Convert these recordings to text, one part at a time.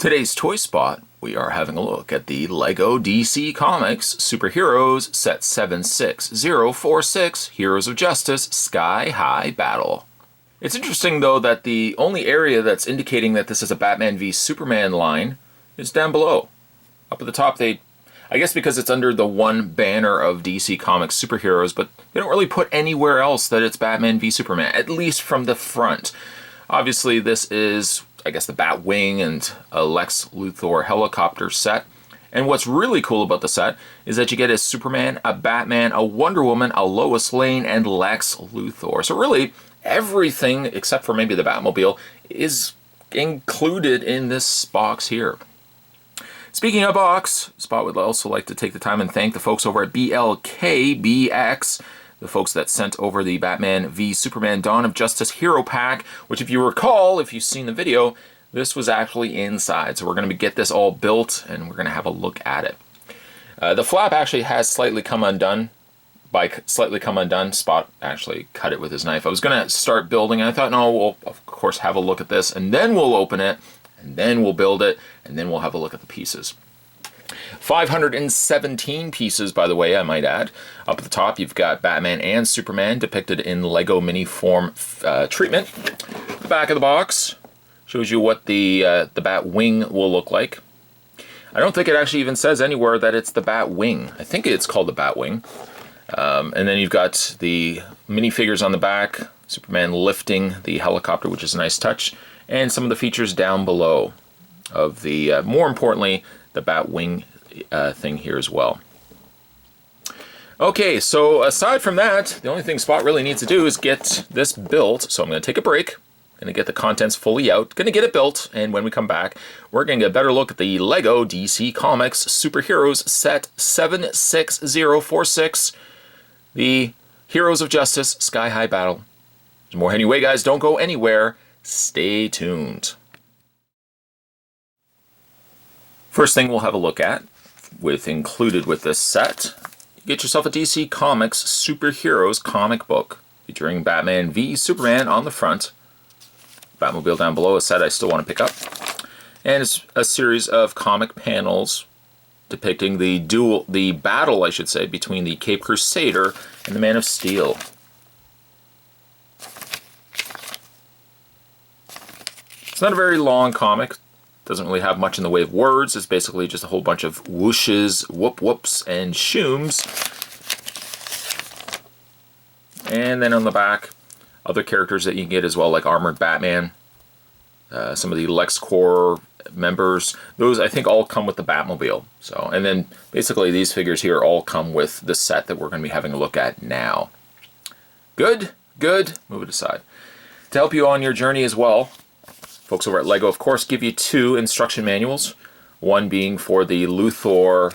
Today's Toy Spot, we are having a look at the LEGO DC Comics Superheroes Set 76046 Heroes of Justice Sky High Battle. It's interesting though that the only area that's indicating that this is a Batman v Superman line is down below. Up at the top, I guess because it's under the one banner of DC Comics superheroes, but they don't really put anywhere else that it's Batman v Superman, at least from the front. Obviously this is, I guess, the Batwing and a Lex Luthor helicopter set. And what's really cool about the set is that you get a Superman, a Batman, a Wonder Woman, a Lois Lane, and Lex Luthor. So really, everything except for maybe the Batmobile is included in this box here. Speaking of box, Spot would also like to take the time and thank the folks over at BLKBX, the folks that sent over the Batman v Superman Dawn of Justice Hero Pack, which if you recall, if you've seen the video, this was actually inside. So we're going to get this all built and we're going to have a look at it. The flap actually has slightly come undone. By slightly come undone, Spot actually cut it with his knife. I was going to start building and I thought, no, we'll of course have a look at this and then we'll open it and then we'll build it and then we'll have a look at the pieces. 517 pieces, by the way, I might add. Up at the top, you've got Batman and Superman depicted in Lego mini form treatment. The back of the box shows you what the Batwing will look like. I don't think it actually even says anywhere that it's the Batwing. I think it's called the Batwing. And then you've got the minifigures on the back, Superman lifting the helicopter, which is a nice touch, and some of the features down below of the, more importantly, the Batwing thing here as well. Okay, so aside from that, the only thing Spot really needs to do is get this built. So I'm going to take a break, going to get the contents fully out, going to get it built, and when we come back, we're going to get a better look at the LEGO DC Comics Superheroes Set 76046, the Heroes of Justice Sky High Battle. There's more anyway, guys. Don't go anywhere. Stay tuned. First thing we'll have a look at, included with this set, get yourself a DC Comics Superheroes comic book featuring Batman v Superman on the front, Batmobile down below, a set I still want to pick up, and it's a series of comic panels depicting the battle, I should say, between the Cape Crusader and the Man of Steel. It's not a very long comic. Doesn't really have much in the way of words. It's basically just a whole bunch of whooshes, whoop-whoops, and shooms. And then on the back, other characters that you can get as well, like Armored Batman, some of the LexCorp members. Those, I think, all come with the Batmobile. So, and then basically these figures here all come with the set that we're going to be having a look at now. Good, good. Move it aside. To help you on your journey as well, folks over at LEGO, of course, give you two instruction manuals. One being for the Luthor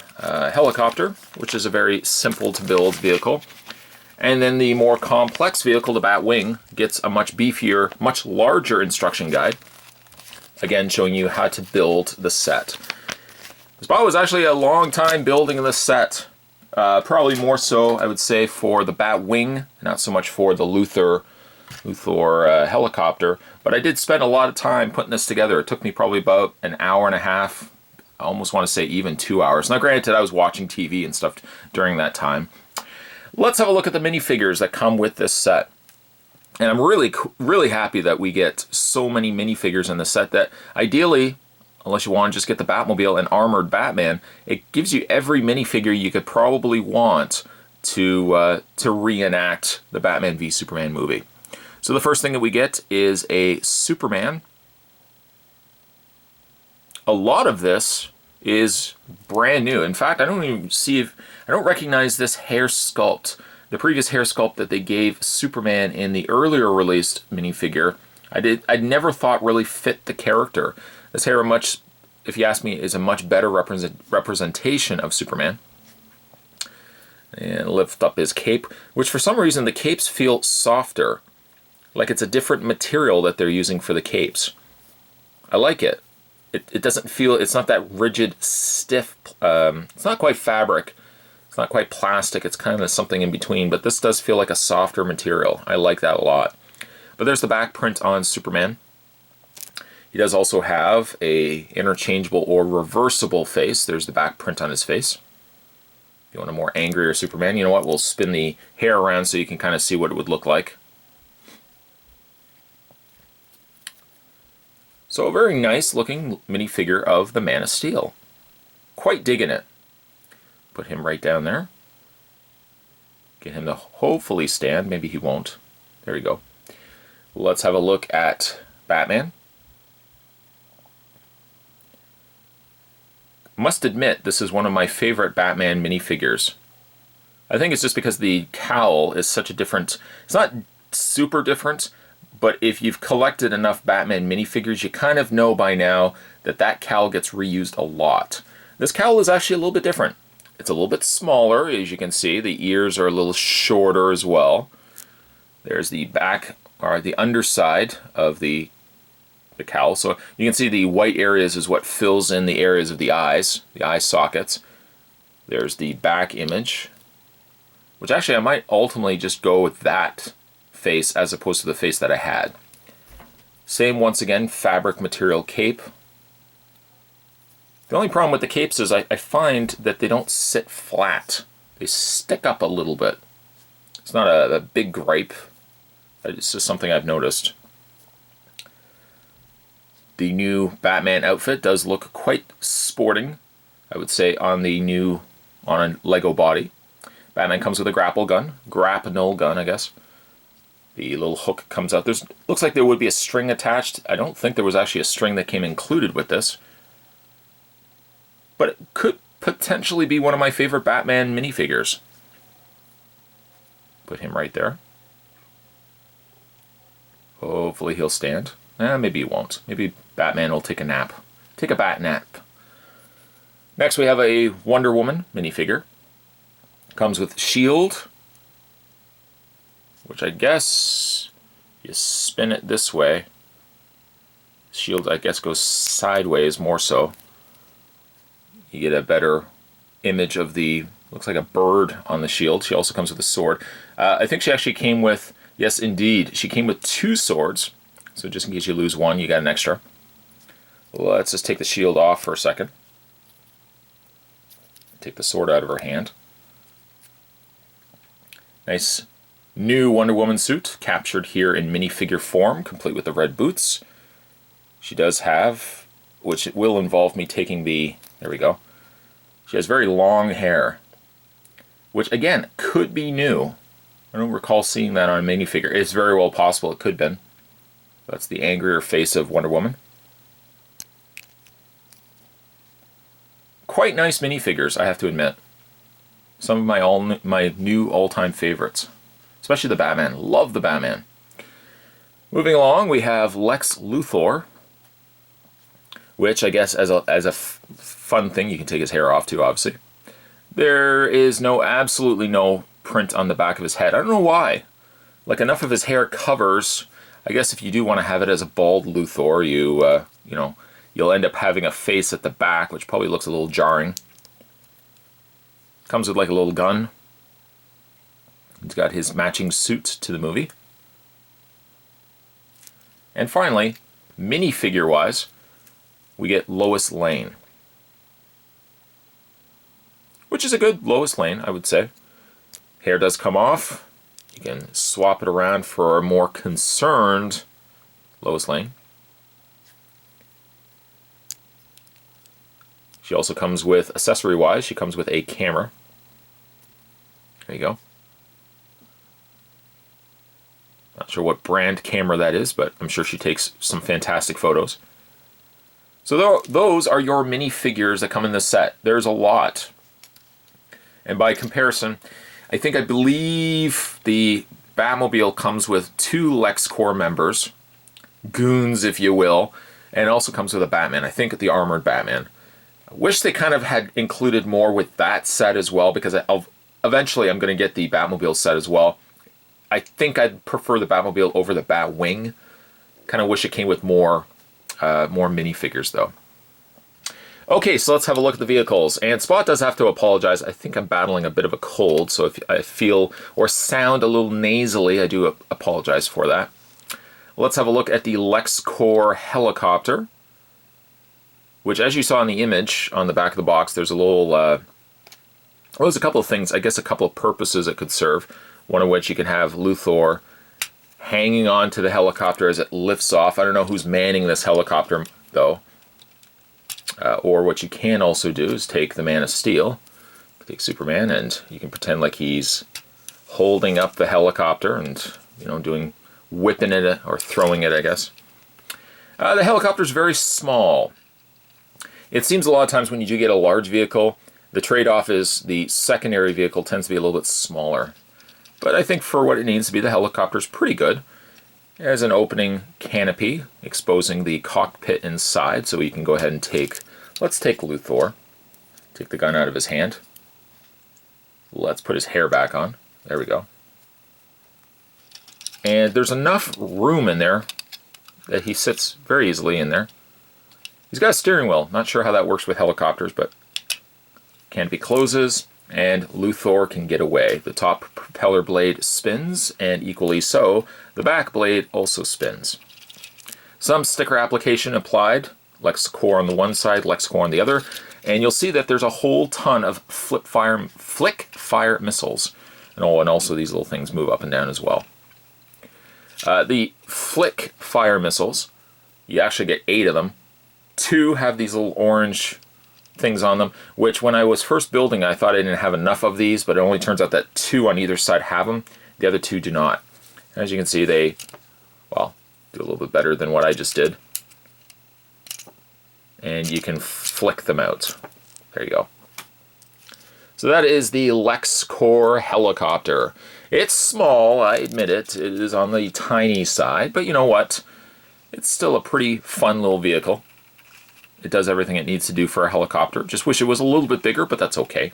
helicopter, which is a very simple to build vehicle. And then the more complex vehicle, the Batwing, gets a much beefier, much larger instruction guide. Again, showing you how to build the set. This was actually a long time building this set. Probably more so, I would say, for the Batwing, not so much for the Luthor helicopter, but I did spend a lot of time putting this together. It took me probably about an hour and a half. I almost want to say even 2 hours. Now granted, I was watching TV and stuff during that time. Let's have a look at the minifigures that come with this set. And I'm really happy that we get so many minifigures in the set that ideally, unless you want to just get the Batmobile and Armored Batman, it gives you every minifigure you could probably want to reenact the Batman v Superman movie. So the first thing that we get is a Superman. A lot of this is brand new. In fact, I don't recognize this hair sculpt. The previous hair sculpt that they gave Superman in the earlier released minifigure, I'd never thought really fit the character. This hair, if you ask me, is a much better representation of Superman. And lift up his cape, which for some reason the capes feel softer. Like it's a different material that they're using for the capes. I like it. It doesn't feel, it's not that rigid, stiff, it's not quite fabric. It's not quite plastic. It's kind of something in between, but this does feel like a softer material. I like that a lot. But there's the back print on Superman. He does also have a interchangeable or reversible face. There's the back print on his face. If you want a more angrier Superman, you know what? We'll spin the hair around so you can kind of see what it would look like. So a very nice looking minifigure of the Man of Steel. Quite digging it. Put him right down there. Get him to hopefully stand. Maybe he won't. There you go. Let's have a look at Batman. Must admit, this is one of my favorite Batman minifigures. I think it's just because the cowl is such a different... It's not super different, but if you've collected enough Batman minifigures, you kind of know by now that that cowl gets reused a lot. This cowl is actually a little bit different. It's a little bit smaller, as you can see. The ears are a little shorter as well. There's the back, or the underside of the cowl. So you can see the white areas is what fills in the areas of the eye sockets. There's the back image, which actually I might ultimately just go with that face as opposed to the face that I had. Same, once again, fabric material cape. The only problem with the capes is I find that they don't sit flat. They stick up a little bit. It's not a big gripe. It's just something I've noticed. The new Batman outfit does look quite sporting, I would say, on a Lego body. Batman comes with a grapnel gun, I guess. The little hook comes out. Looks like there would be a string attached. I don't think there was actually a string that came included with this. But it could potentially be one of my favorite Batman minifigures. Put him right there. Hopefully he'll stand. Maybe he won't. Maybe Batman will take a nap. Take a bat nap. Next we have a Wonder Woman minifigure. Comes with shield, which I guess you spin it this way. Shield, I guess, goes sideways more so. You get a better image of the, looks like a bird on the shield. She also comes with a sword. I think she actually came with, yes indeed, she came with 2 swords. So just in case you lose one, you got an extra. Let's just take the shield off for a second. Take the sword out of her hand. Nice new Wonder Woman suit, captured here in minifigure form, complete with the red boots. She does have, which it will involve me taking the, there we go. She has very long hair, which again, could be new. I don't recall seeing that on a minifigure. It's very well possible it could have been. That's the angrier face of Wonder Woman. Quite nice minifigures, I have to admit. Some of my new all-time favorites. Especially the Batman. Love the Batman. Moving along, we have Lex Luthor, which I guess as a fun thing, you can take his hair off too, obviously. There is absolutely no print on the back of his head. I don't know why. Like, enough of his hair covers. I guess if you do want to have it as a bald Luthor, you know, you'll end up having a face at the back, which probably looks a little jarring. Comes with like a little gun. He's got his matching suit to the movie. And finally, minifigure-wise, we get Lois Lane. Which is a good Lois Lane, I would say. Hair does come off. You can swap it around for a more concerned Lois Lane. She also comes with, accessory-wise, she comes with a camera. There you go. Not sure what brand camera that is, but I'm sure she takes some fantastic photos. So those are your minifigures that come in this set. There's a lot. And by comparison, I believe the Batmobile comes with 2 LexCorp members, goons if you will, and also comes with a Batman. I think the armored Batman. I wish they kind of had included more with that set as well, because eventually I'm going to get the Batmobile set as well. I think I'd prefer the Batmobile over the Batwing. Kind of wish it came with more minifigures though. Okay, so let's have a look at the vehicles. And Spot does have to apologize. I think I'm battling a bit of a cold, so if I feel or sound a little nasally, I do apologize for that. Let's have a look at the LexCorp helicopter, which, as you saw in the image on the back of the box, there's a little, well, there's a couple of things, I guess a couple of purposes it could serve. One of which you can have Luthor hanging on to the helicopter as it lifts off. I don't know who's manning this helicopter, though. Or what you can also do is take the Man of Steel, take Superman, and you can pretend like he's holding up the helicopter and, you know, whipping it or throwing it, I guess. The helicopter is very small. It seems a lot of times when you do get a large vehicle, the trade-off is the secondary vehicle tends to be a little bit smaller. But I think for what it needs to be, the helicopter's pretty good. It has an opening canopy exposing the cockpit inside, so you can go ahead and let's take Luthor. Take the gun out of his hand. Let's put his hair back on. There we go. And there's enough room in there that he sits very easily in there. He's got a steering wheel. Not sure how that works with helicopters, but canopy closes. And Luthor can get away. The top propeller blade spins, and equally so, the back blade also spins. Some sticker application applied, LexCorp on the one side, LexCorp on the other, and you'll see that there's a whole ton of flick fire missiles. And also these little things move up and down as well. The flick fire missiles, you actually get 8 of them. 2 have these little orange things on them, which when I was first building, I thought I didn't have enough of these, but it only turns out that 2 on either side have them. The other 2 do not. As you can see, they, well, do a little bit better than what I just did. And you can flick them out. There you go. So that is the LexCorp helicopter. It's small, I admit it. It is on the tiny side, but you know what? It's still a pretty fun little vehicle. It does everything it needs to do for a helicopter. Just wish it was a little bit bigger, but that's okay.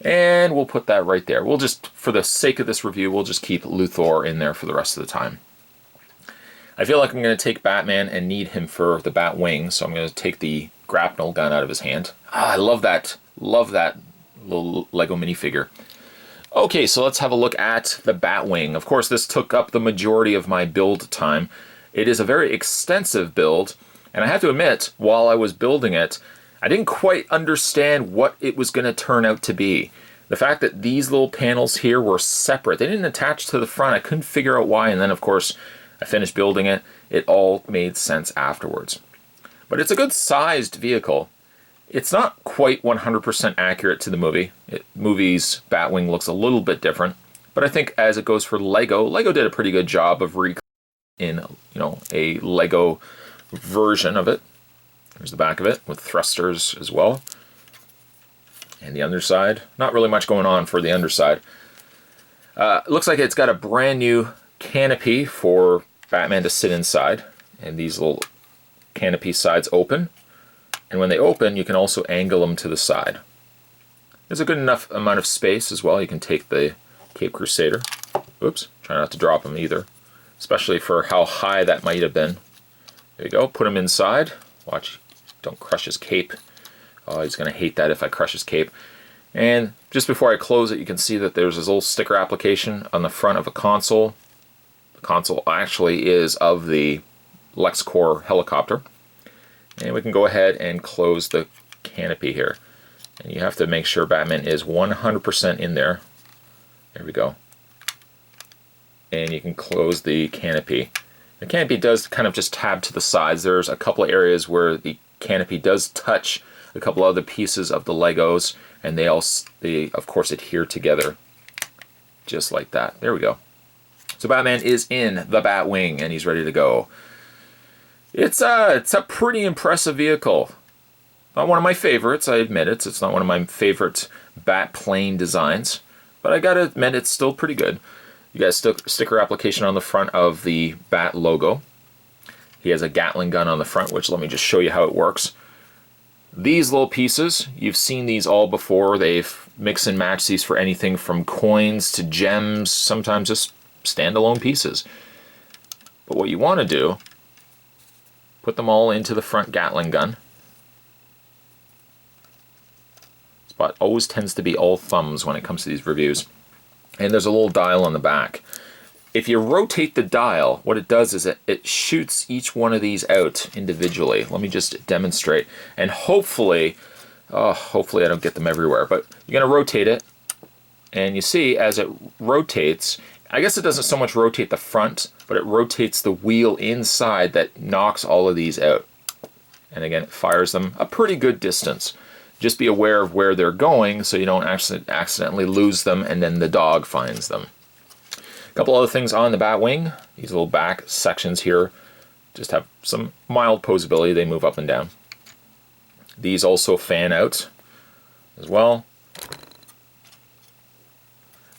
And we'll put that right there. We'll just, for the sake of this review, we'll just keep Luthor in there for the rest of the time. I feel like I'm going to take Batman and need him for the Batwing, so I'm going to take the grapnel gun out of his hand. I love that. Love that little Lego minifigure. Okay, so let's have a look at the Batwing. Of course, this took up the majority of my build time. It is a very extensive build. And I have to admit, while I was building it, I didn't quite understand what it was going to turn out to be. The fact that these little panels here were separate, they didn't attach to the front, I couldn't figure out why, and then of course I finished building it. It all made sense afterwards. But it's a good sized vehicle. It's not quite 100% accurate to the movie. Movie's Batwing looks a little bit different, but I think as it goes for Lego did a pretty good job of recreating in, you know, a Lego version of it. There's the back of it with thrusters as well. And the underside. Not really much going on for the underside. It looks like it's got a brand new canopy for Batman to sit inside. And these little canopy sides open. And when they open, you can also angle them to the side. There's a good enough amount of space as well. You can take the Cape Crusader. Oops, try not to drop them either. Especially for how high that might have been. There you go, put him inside. Watch, don't crush his cape. Oh, he's going to hate that if I crush his cape. And just before I close it, you can see that there's this little sticker application on the front of a console. The console actually is of the LexCorp helicopter. And we can go ahead and close the canopy here. And you have to make sure Batman is 100% in there. There we go. And you can close the canopy. The canopy does kind of just tab to the sides. There's a couple of areas where the canopy does touch a couple other pieces of the Legos, and they of course adhere together just like that. There we go. So Batman is in the Batwing and he's ready to go. It's a pretty impressive vehicle. Not one of my favorites, I admit it. It's not one of my favorite Batplane designs, but I gotta admit it's still pretty good. You got a sticker application on the front of the Bat logo. He has a Gatling gun on the front, which let me just show you how it works. These little pieces, you've seen these all before. They've mix and match these for anything from coins to gems, sometimes just standalone pieces. But what you want to do, put them all into the front Gatling gun. Spot always tends to be all thumbs when it comes to these reviews. And there's a little dial on the back. if you rotate the dial, what it does is it shoots each one of these out individually. Let me just demonstrate. And hopefully, hopefully I don't get them everywhere, but you're going to rotate it. And you see, as it rotates, I guess it doesn't so much rotate the front, but it rotates the wheel inside that knocks all of these out. And again, it fires them a pretty good distance. Just be aware of where they're going so you don't accidentally lose them and then the dog finds them. A couple other things on the Batwing. These little back sections here just have some mild posability. They move up and down. These also fan out as well.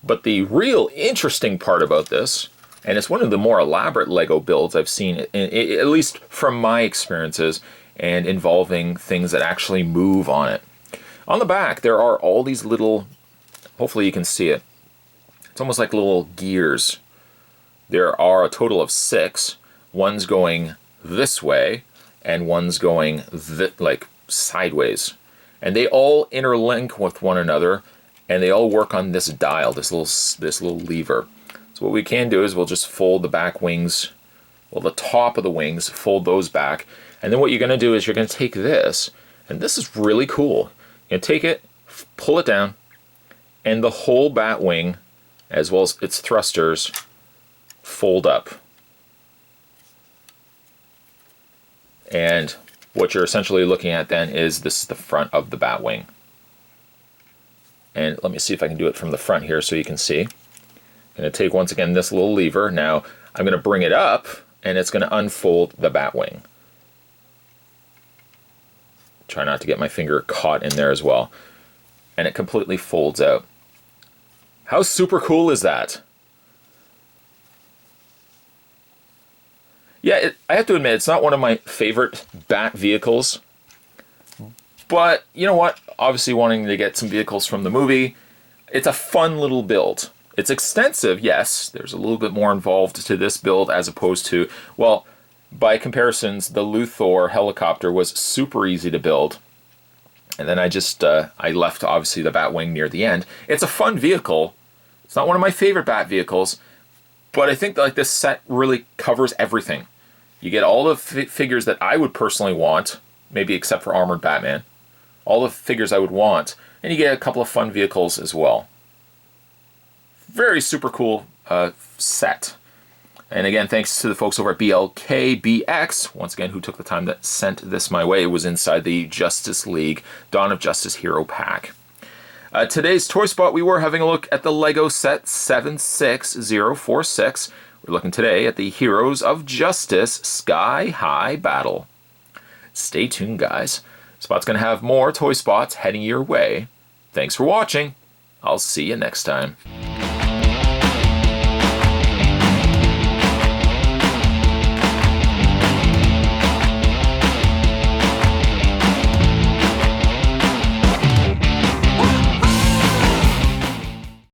But the real interesting part about this, and it's one of the more elaborate Lego builds I've seen, at least from my experiences, and involving things that actually move on it. On the back, there are all these little, hopefully you can see it, it's almost like little gears. There are a total of 6. One's going this way, and one's going like sideways. And they all interlink with one another, and they all work on this dial, this little lever. So what we can do is we'll just fold the back wings, well, the top of the wings, fold those back. And then what you're going to do is you're going to take this, and this is really cool. You're going to take it, pull it down, and the whole bat wing, as well as its thrusters, fold up. And what you're essentially looking at then is this is the front of the bat wing. And let me see if I can do it from the front here so you can see. I'm going to take, once again, this little lever. Now, I'm going to bring it up, and it's going to unfold the bat wing. Try not to get my finger caught in there as well. And it completely folds out. How super cool is that? Yeah, I have to admit, it's not one of my favorite bat vehicles. But, you know what? Obviously wanting to get some vehicles from the movie, it's a fun little build. It's extensive, yes. There's a little bit more involved to this build as opposed to, well, by comparisons, the Luthor helicopter was super easy to build. And then I left, obviously, the Batwing near the end. It's a fun vehicle. It's not one of my favorite Bat vehicles, but I think like this set really covers everything. You get all the figures that I would personally want, maybe except for Armored Batman. All the figures I would want, and you get a couple of fun vehicles as well. Very super cool set. And again, thanks to the folks over at BLKBX, once again, who took the time that sent this my way. It was inside the Justice League Dawn of Justice Hero Pack. Today's Toy Spot, we were having a look at the Lego set 76046. We're looking today at the Heroes of Justice Sky High Battle. Stay tuned, guys. Spot's going to have more Toy Spots heading your way. Thanks for watching. I'll see you next time.